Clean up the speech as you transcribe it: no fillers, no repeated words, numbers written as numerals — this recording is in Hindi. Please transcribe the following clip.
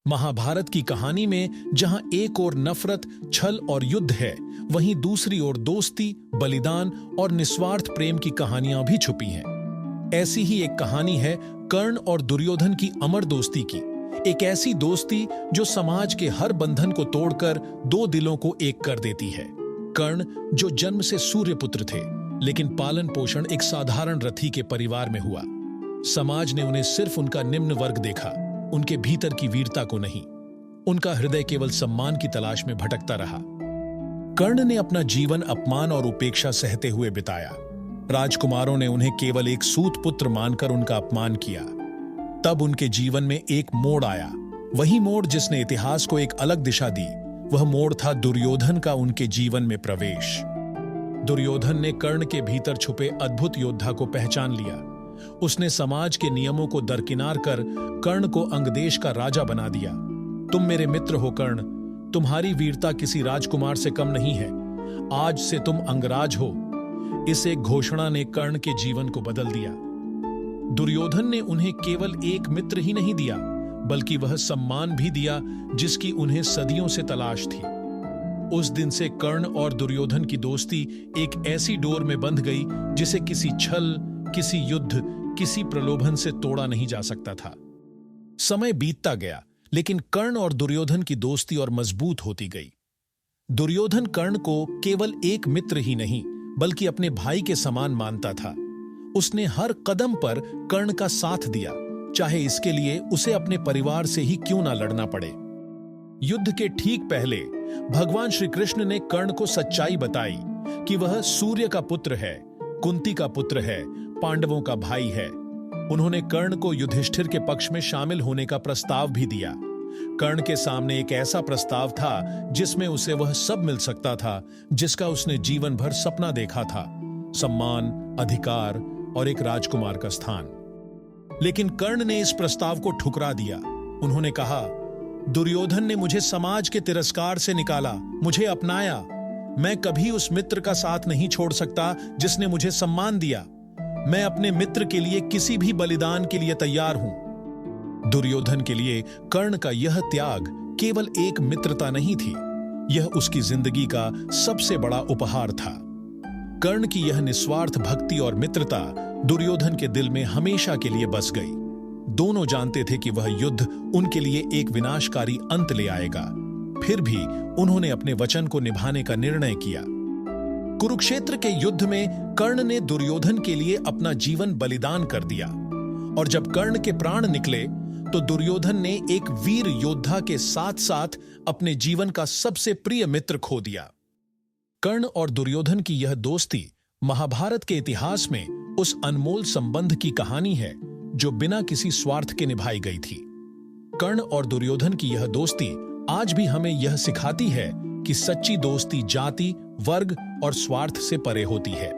महाभारत की कहानी में जहां एक ओर नफरत, छल और युद्ध है, वहीं दूसरी ओर दोस्ती, बलिदान और निस्वार्थ प्रेम की कहानियां भी छुपी हैं। ऐसी ही एक कहानी है कर्ण और दुर्योधन की अमर दोस्ती की। एक ऐसी दोस्ती जो समाज के हर बंधन को तोड़कर दो दिलों को एक कर देती है। कर्ण जो जन्म से सूर्यपुत्र थे, लेकिन पालन पोषण एक साधारण रथी के परिवार में हुआ। समाज ने उन्हें सिर्फ उनका निम्न वर्ग देखा, उनके भीतर की वीरता को नहीं। उनका हृदय केवल सम्मान की तलाश में भटकता रहा। कर्ण ने अपना जीवन अपमान और उपेक्षा सहते हुए बिताया। राजकुमारों ने उन्हें केवल एक सूत पुत्र मानकर उनका अपमान किया। तब उनके जीवन में एक मोड़ आया, वही मोड़ जिसने इतिहास को एक अलग दिशा दी। वह मोड़ था दुर्योधन का उनके जीवन में प्रवेश। दुर्योधन ने कर्ण के भीतर छुपे अद्भुत योद्धा को पहचान लिया। उसने समाज के नियमों को दरकिनार कर कर्ण को अंगदेश का राजा बना दिया। तुम मेरे मित्र हो कर्ण, तुम्हारी वीरता किसी राजकुमार से कम नहीं है। आज से तुम अंगराज हो। इस एक घोषणा ने कर्ण के जीवन को बदल दिया। दुर्योधन ने उन्हें केवल एक मित्र ही नहीं दिया, बल्कि वह सम्मान भी दिया जिसकी उन्हें सदियों से तलाश थी। उस दिन से कर्ण और दुर्योधन की दोस्ती एक ऐसी डोर में बंध गई जिसे किसी छल, किसी युद्ध, किसी प्रलोभन से तोड़ा नहीं जा सकता था। समय बीतता गया, लेकिन कर्ण और दुर्योधन की दोस्ती और मजबूत होती गई। दुर्योधन कर्ण को केवल एक मित्र ही नहीं, बल्कि अपने भाई के समान मानता था। उसने हर कदम पर कर्ण का साथ दिया, चाहे इसके लिए उसे अपने परिवार से ही क्यों ना लड़ना पड़े। युद्ध के ठीक पहले भगवान श्री कृष्ण ने कर्ण को सच्चाई बताई कि वह सूर्य का पुत्र है, कुंती का पुत्र है, पांडवों का भाई है। उन्होंने कर्ण को युधिष्ठिर के पक्ष में शामिल होने का प्रस्ताव भी दिया। कर्ण के सामने एक ऐसा प्रस्ताव था जिसमें उसे वह सब मिल सकता था जिसका उसने जीवन भर सपना देखा था, सम्मान, अधिकार और एक राजकुमार का स्थान। लेकिन कर्ण ने इस प्रस्ताव को ठुकरा दिया। उन्होंने कहा, दुर्योधन ने मुझे समाज के तिरस्कार से निकाला, मुझे अपनाया। मैं कभी उस मित्र का साथ नहीं छोड़ सकता जिसने मुझे सम्मान दिया। मैं अपने मित्र के लिए किसी भी बलिदान के लिए तैयार हूं। दुर्योधन के लिए कर्ण का यह त्याग केवल एक मित्रता नहीं थी, यह उसकी जिंदगी का सबसे बड़ा उपहार था। कर्ण की यह निस्वार्थ भक्ति और मित्रता दुर्योधन के दिल में हमेशा के लिए बस गई। दोनों जानते थे कि वह युद्ध उनके लिए एक विनाशकारी अंत ले आएगा। फिर भी उन्होंने अपने वचन को निभाने का निर्णय किया। कुरुक्षेत्र के युद्ध में कर्ण ने दुर्योधन के लिए अपना जीवन बलिदान कर दिया, और जब कर्ण के प्राण निकले तो दुर्योधन ने एक वीर योद्धा के साथ साथ अपने जीवन का सबसे प्रिय मित्र खो दिया। कर्ण और दुर्योधन की यह दोस्ती महाभारत के इतिहास में उस अनमोल संबंध की कहानी है जो बिना किसी स्वार्थ के निभाई गई थी। कर्ण और दुर्योधन की यह दोस्ती आज भी हमें यह सिखाती है कि सच्ची दोस्ती जाति, वर्ग और स्वार्थ से परे होती है।